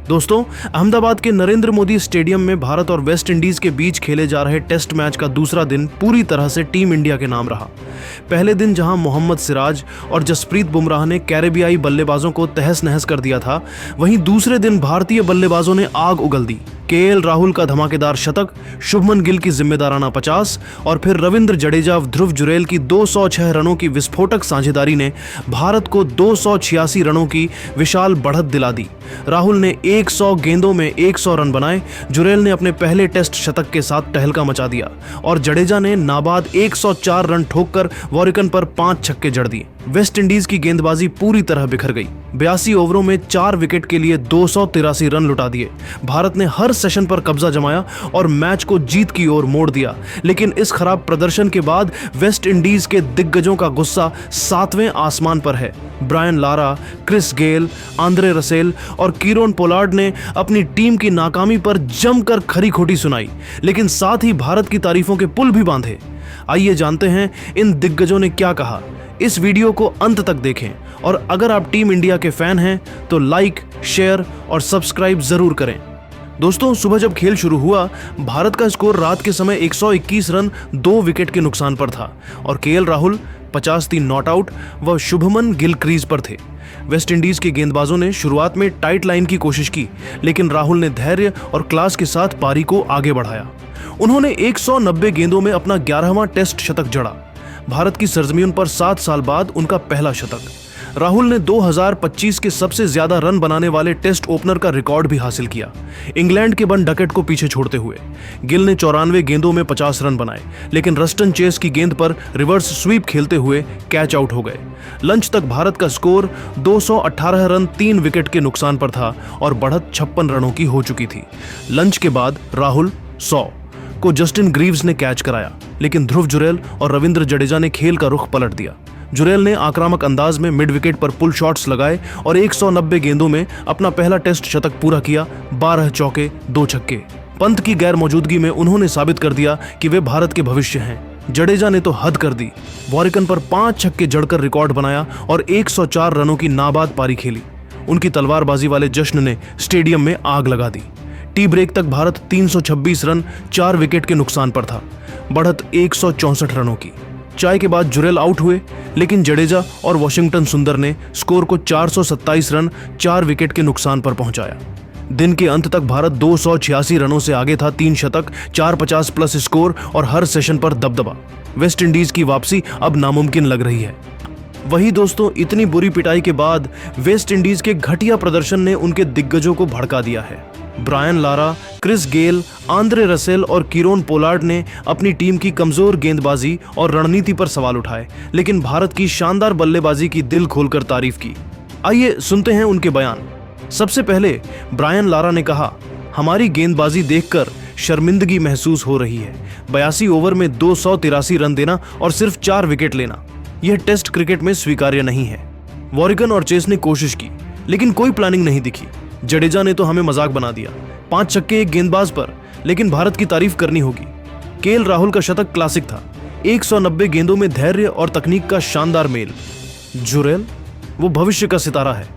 दोस्तों, अहमदाबाद के नरेंद्र मोदी स्टेडियम में भारत और वेस्ट इंडीज के बीच खेले जा रहे टेस्ट मैच का दूसरा दिन पूरी तरह से टीम इंडिया के नाम रहा। पहले दिन जहां मोहम्मद सिराज और जसप्रीत बुमराह ने कैरेबियाई बल्लेबाजों को तहस नहस कर दिया था, वहीं दूसरे दिन भारतीय बल्लेबाजों ने आग उगल दी। केएल राहुल का धमाकेदार शतक, शुभमन गिल की जिम्मेदाराना 50 और फिर रविंद्र जडेजा, ध्रुव जुरैल की 206 रनों की विस्फोटक साझेदारी ने भारत को 286 रनों की विशाल बढ़त दिला दी। राहुल ने 100 गेंदों में 100 रन बनाए, जुरैल ने अपने पहले टेस्ट शतक के साथ तहलका मचा दिया और जडेजा ने नाबाद 104 रन ठोककर वॉरिकन पर 5 छक्के जड़ दिए। वेस्ट इंडीज की गेंदबाजी पूरी तरह बिखर गई। 82 ओवरों में 4 विकेट के लिए 283 रन लुटा दिए। भारत ने हर सेशन पर कब्जा जमाया और मैच को जीत की ओर मोड़ दिया, लेकिन इस खराब प्रदर्शन के बाद वेस्ट इंडीज के दिग्गजों का गुस्सा 7वें आसमान पर है। Brian Lara, Chris Gayle, Andre Russell और कीरोन पोलार्ड ने अपनी टीम की नाकामी पर जमकर खरी खोटी सुनाई, लेकिन साथ ही भारत की तारीफों के पुल भी बांधे। आइए जानते हैं इन दिग्गजों ने क्या कहा। इस वीडियो को अंत तक देखें और अगर आप टीम इंडिया के फैन हैं तो लाइक, शेयर और सब्सक्राइब जरूर करें। दोस्तों, सुबह जब खेल शुरू हुआ, भारत का स्कोर रात के समय 121 रन 2 विकेट के नुकसान पर था और केएल राहुल 50 नॉट आउट व शुभमन गिल क्रीज पर थे। वेस्ट इंडीज के गेंदबाजों ने शुरुआत में टाइट लाइन की कोशिश की, लेकिन राहुल ने धैर्य और क्लास के साथ पारी को आगे बढ़ाया। उन्होंने 190 गेंदों में अपना 11वां टेस्ट शतक जड़ा। भारत की सरजमीन पर 7 साल बाद उनका पहला शतक। राहुल ने 2025 के सबसे ज्यादा रन बनाने वाले टेस्ट ओपनर का रिकॉर्ड भी हासिल किया, इंग्लैंड के बन डकेट को पीछे छोड़ते हुए। गिल ने 94 गेंदों में 50 रन बनाए, लेकिन रस्टन चेस की गेंद पर रिवर्स स्वीप खेलते हुए कैच आउट हो गए। लंच तक भारत का स्कोर 218 रन 3 विकेट के नुकसान पर था और बढ़त 56 रनों की हो चुकी थी। लंच के बाद राहुल 100 को जस्टिन ग्रीव्स ने कैच कराया, लेकिन ध्रुव जुरैल और रविंद्र जडेजा ने खेल का रुख पलट दिया। जुरैल ने आक्रामक अंदाज में मिड विकेट पर पुल शॉट्स लगाए और 190 गेंदों में अपना पहला टेस्ट शतक पूरा किया। 12 चौके 2 छक्के। पंत की गैर मौजूदगी में उन्होंने साबित कर दिया कि वे भारत के भविष्य हैं। जडेजा ने तो हद कर दी, वॉरिकन पर 5 छक्के जड़कर रिकॉर्ड बनाया और 104 रनों की नाबाद पारी खेली। उनकी तलवारबाजी वाले जश्न ने स्टेडियम में आग लगा दी। टी ब्रेक तक भारत 326 रन 4 विकेट के नुकसान पर था, बढ़त 164 रनों की। चाय के बाद जुरैल आउट हुए, लेकिन जडेजा और वॉशिंगटन सुंदर ने स्कोर को 427 रन 4 विकेट के नुकसान पर पहुंचाया। दिन के अंत तक भारत 286 रनों से आगे था। 3 शतक, 450 प्लस स्कोर और हर सेशन पर दबदबा। वेस्ट इंडीज की वापसी अब नामुमकिन लग रही है। वही दोस्तों, इतनी बुरी पिटाई के बाद वेस्ट इंडीज के घटिया प्रदर्शन ने उनके दिग्गजों को भड़का दिया है। Brian Lara, Chris Gayle, Andre Russell और कीरोन पोलार्ड ने अपनी टीम की कमजोर गेंदबाजी और रणनीति पर सवाल उठाए, लेकिन भारत की शानदार बल्लेबाजी की दिल खोलकर तारीफ की। आइए सुनते हैं उनके बयान। सबसे पहले ब्रायन लारा ने कहा, हमारी गेंदबाजी देखकर शर्मिंदगी महसूस हो रही है। 82 ओवर में 283 रन देना और सिर्फ 4 विकेट लेना, यह टेस्ट क्रिकेट में स्वीकार्य नहीं है। वॉरिकन और चेस ने कोशिश की, लेकिन कोई प्लानिंग नहीं दिखी। जडेजा ने तो हमें मजाक बना दिया। 5 छक्के एक गेंदबाज पर, लेकिन भारत की तारीफ करनी होगी। केएल राहुल का शतक क्लासिक था। 190 गेंदों में धैर्य और तकनीक का शानदार मेल। जुरैल, वो भविष्य का सितारा है।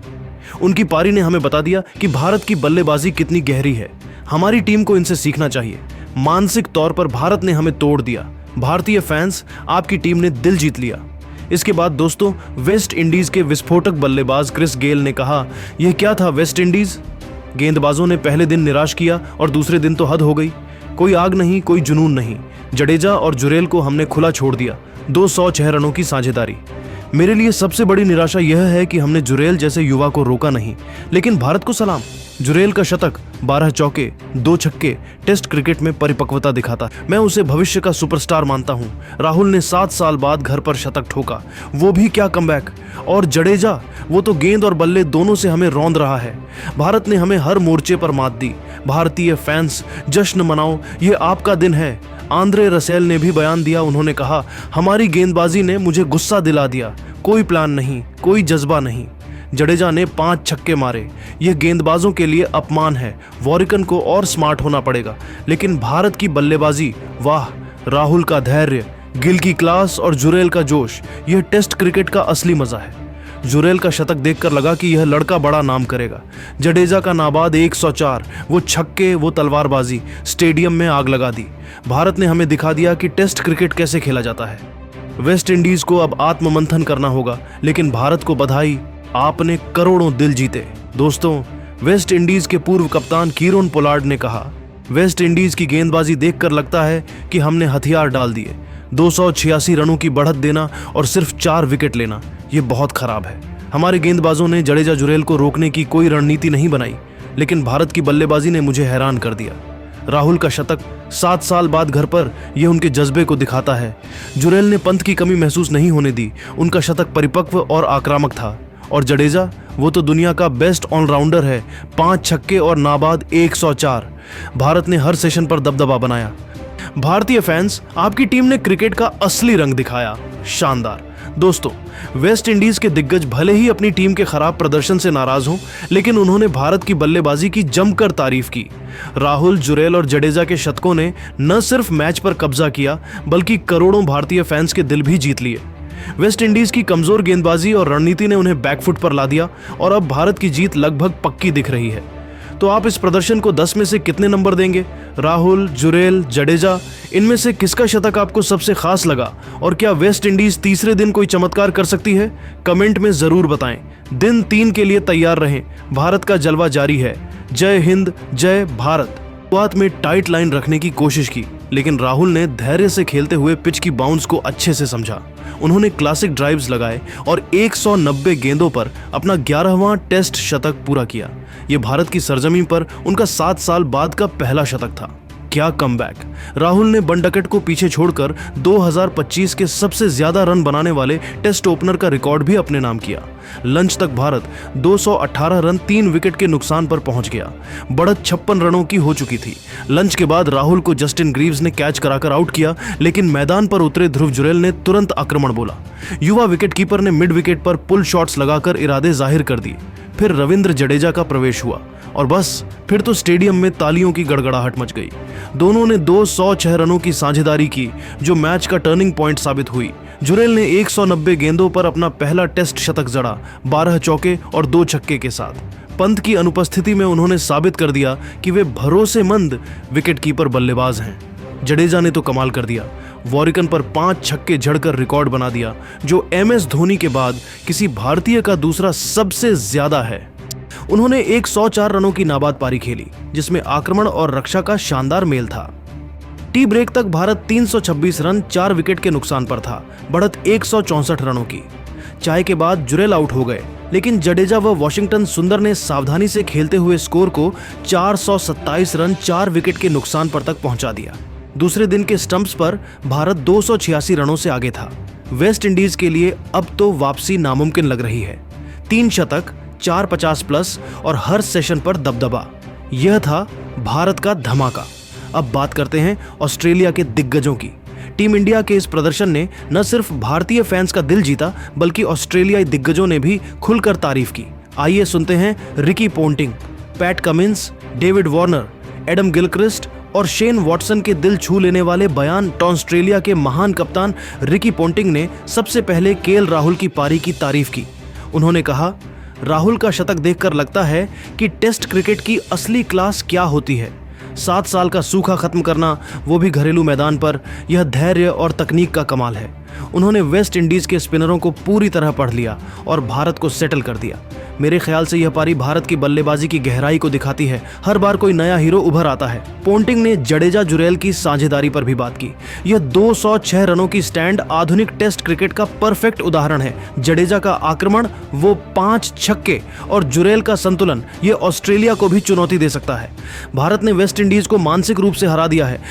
उनकी पारी ने हमें बता दिया कि भारत की बल्लेबाजी कितनी गहरी है। हमारी टीम को इनसे सीखना चाहिए। मानसिक तौर पर भारत ने हमें तोड़ दिया। भारतीय फैंस, आपकी टीम ने दिल जीत लिया। इसके बाद दोस्तों, वेस्ट इंडीज के विस्फोटक बल्लेबाज क्रिस गेल ने कहा, यह क्या था वेस्ट इंडीज। गेंदबाजों ने पहले दिन निराश किया और दूसरे दिन तो हद हो गई। कोई आग नहीं, कोई जुनून नहीं। जडेजा और जुरैल को हमने खुला छोड़ दिया। 206 रनों की साझेदारी। मेरे लिए सबसे बड़ी निराशा यह है कि हमने जुरैल जैसे युवा को रोका नहीं, लेकिन भारत को सलाम। जुरैल का शतक, 12 चौके 2 छक्के टेस्ट क्रिकेट में परिपक्वता दिखाता। मैं उसे भविष्य का सुपरस्टार मानता हूं। राहुल ने 7 साल बाद घर पर शतक ठोका, वो भी क्या कमबैक। और जडेजा, वो तो गेंद और बल्ले दोनों से हमें रौंद रहा है। भारत ने हमें हर मोर्चे पर मात दी। भारतीय फैंस, जश्न मनाओ, ये आपका दिन है। आंद्रे रसेल ने भी बयान दिया। उन्होंने कहा, हमारी गेंदबाजी ने मुझे गुस्सा दिला दिया। कोई प्लान नहीं, कोई जज्बा नहीं। जडेजा ने 5 छक्के मारे। यह गेंदबाजों के लिए अपमान है। वॉरिकन को और स्मार्ट होना पड़ेगा। लेकिन भारत की बल्लेबाजी, वाह। राहुल का धैर्य, गिल की क्लास और जुरैल का जोश, यह टेस्ट क्रिकेट का असली मजा है। जुरेल का शतक देखकर लगा कि यह लड़का बड़ा नाम करेगा। जडेजा का नाबाद 104, वो छक्के, वो तलवारबाजी, स्टेडियम में आग लगा दी। भारत ने हमें दिखा दिया कि टेस्ट क्रिकेट कैसे खेला जाता है। वेस्ट इंडीज को अब आत्ममंथन करना होगा, लेकिन भारत को बधाई, आपने करोड़ों दिल जीते। दोस्तों, वेस्ट इंडीज के पूर्व कप्तान कीरोन पोलार्ड ने कहा, वेस्ट इंडीज की गेंदबाजी देखकर लगता है कि हमने हथियार डाल दिए। 286 रनों की बढ़त देना और सिर्फ 4 विकेट लेना, ये बहुत खराब है। हमारे गेंदबाजों ने जडेजा जुरेल को रोकने की कोई रणनीति नहीं बनाई, लेकिन भारत की बल्लेबाजी ने मुझे हैरान कर दिया। राहुल का शतक 7 साल बाद घर पर, यह उनके जज्बे को दिखाता है। जुरेल ने पंत की कमी महसूस नहीं होने दी, उनका शतक परिपक्व और आक्रामक था। और जडेजा, वो तो दुनिया का बेस्ट ऑलराउंडर है, 5 छक्के और नाबाद 104। भारत ने हर सेशन पर दबदबा बनाया। भारतीय फैंस, आपकी टीम ने क्रिकेट का असली रंग दिखाया, शानदार। दोस्तों, वेस्ट इंडीज के दिग्गज भले ही अपनी टीम के खराब प्रदर्शन से नाराज हों, लेकिन उन्होंने भारत की बल्लेबाजी की जमकर तारीफ की। राहुल, जुरेल और जडेजा के शतकों ने न सिर्फ मैच पर कब्जा किया, बल्कि करोड़ों भारतीय फैंस के दिल भी जीत लिए। वेस्ट इंडीज की कमजोर गेंदबाजी और रणनीति ने उन्हें बैकफुट पर ला दिया और अब भारत की जीत लगभग पक्की दिख रही है। तो आप इस प्रदर्शन को 10 में से कितने नंबर देंगे? राहुल, जुरेल, जडेजा, इनमें से किसका शतक आपको सबसे खास लगा? और क्या वेस्ट इंडीज तीसरे दिन कोई चमत्कार कर सकती है? कमेंट में जरूर बताएं। दिन 3 के लिए तैयार रहें, भारत का जलवा जारी है। जय हिंद, जय भारत। शुरुआत में टाइट लाइन रखने की कोशिश की, लेकिन राहुल ने धैर्य से खेलते हुए पिच की बाउंस को अच्छे से समझा। उन्होंने क्लासिक ड्राइव्स लगाए और 190 गेंदों पर अपना 11वां टेस्ट शतक पूरा किया। ये भारत की सरजमीं पर उनका 7 साल बाद का पहला शतक था। क्या कमबैक! राहुल ने बंडकट को पीछे छोड़कर 2025 के सबसे ज्यादा रन बनाने वाले टेस्ट ओपनर का रिकॉर्ड भी अपने नाम किया। लंच तक भारत 218 रन 3 विकेट के नुकसान पर पहुंच गया। बढ़त 56 रनों की हो चुकी थी। लंच के बाद राहुल को जस्टिन ग्रीव्स ने कैच कराकर आउट किया, लेकिन मैदान पर उतरे ध्रुव जुरेल ने तुरंत आक्रमण बोला। युवा विकेटकीपर ने मिड विकेट पर पुल शॉट्स लगाकर इरादे जाहिर कर दिए। फिर रविंद्र जडेजा का प्रवेश हुआ और बस फिर तो स्टेडियम में तालियों की गड़गड़ाहट मच गई। दोनों ने 206 रनों की साझेदारी की, जो मैच का टर्निंग पॉइंट साबित हुई। जुरेल ने 190 गेंदों पर अपना पहला टेस्ट शतक जड़ा, 12 चौके और 2 छक्के के साथ। पंत की अनुपस्थिति में उन्होंने साबित कर दिया कि वे भरोसेमंद विकेटकीपर बल्लेबाज हैं। जडेजा ने तो कमाल कर दिया, वॉरिकन पर 5 छक्के झड़कर रिकॉर्ड बना दिया, जो MS धोनी के बाद किसी भारतीय का दूसरा सबसे ज्यादा है। उन्होंने 104 रनों की नाबाद पारी खेली, जिसमें आक्रमण और रक्षा का शानदार मेल था। टी ब्रेक तक भारत 326 रन 4 विकेट के नुकसान पर था, बढ़त 164 रनों की। चाय के बाद जुरेल आउट हो गए, लेकिन जडेजा व वॉशिंगटन सुंदर ने सावधानी से खेलते हुए स्कोर को 427 रन 4 विकेट के नुकसान पर तक पहुंचा दिया। दूसरे दिन के स्टंप्स पर भारत 286 रनों से आगे था। वेस्ट इंडीज के लिए अब तो वापसी नामुमकिन लग रही है। 3 शतक, 4 50+ और हर सेशन पर दबदबा, यह था भारत का धमाका। अब बात करते हैं ऑस्ट्रेलिया के दिग्गजों की। टीम इंडिया के इस प्रदर्शन ने न सिर्फ भारतीय फैंस का दिल जीता, बल्कि ऑस्ट्रेलियाई दिग्गजों ने भी खुलकर तारीफ की। आइए सुनते हैं Ricky Ponting, Pat Cummins, David Warner, Adam Gilchrist और शेन वॉटसन के दिल छू लेने वाले बयान। ऑस्ट्रेलिया के महान कप्तान रिकी पोंटिंग ने सबसे पहले केएल राहुल की पारी की तारीफ की। उन्होंने कहा, राहुल का शतक देखकर लगता है कि टेस्ट क्रिकेट की असली क्लास क्या होती है। 7 साल का सूखा खत्म करना, वो भी घरेलू मैदान पर, यह धैर्य और तकनीक का कमाल है। उन्होंने वेस्ट इंडीज के स्पिनरों को पूरी तरह पढ़ लिया और भारत को सेटल कर दिया। मेरे ख्याल से यह पारी भारत की बल्लेबाजी की गहराई को दिखाती है। हर बार कोई नया हीरो उभर आता है। पोंटिंग ने जडेजा जुरेल की साझेदारी पर भी बात की। यह 206 रनों की स्टैंड आधुनिक टेस्ट क्रिकेट का परफेक्ट उदाहरण है। जडेजा का आक्रमण, वो 5 छक्के और जुरेल का संतुलन, यह ऑस्ट्रेलिया को भी चुनौती दे सकता है। भारत ने वेस्ट इंडीज को मानसिक रूप से हरा दिया है।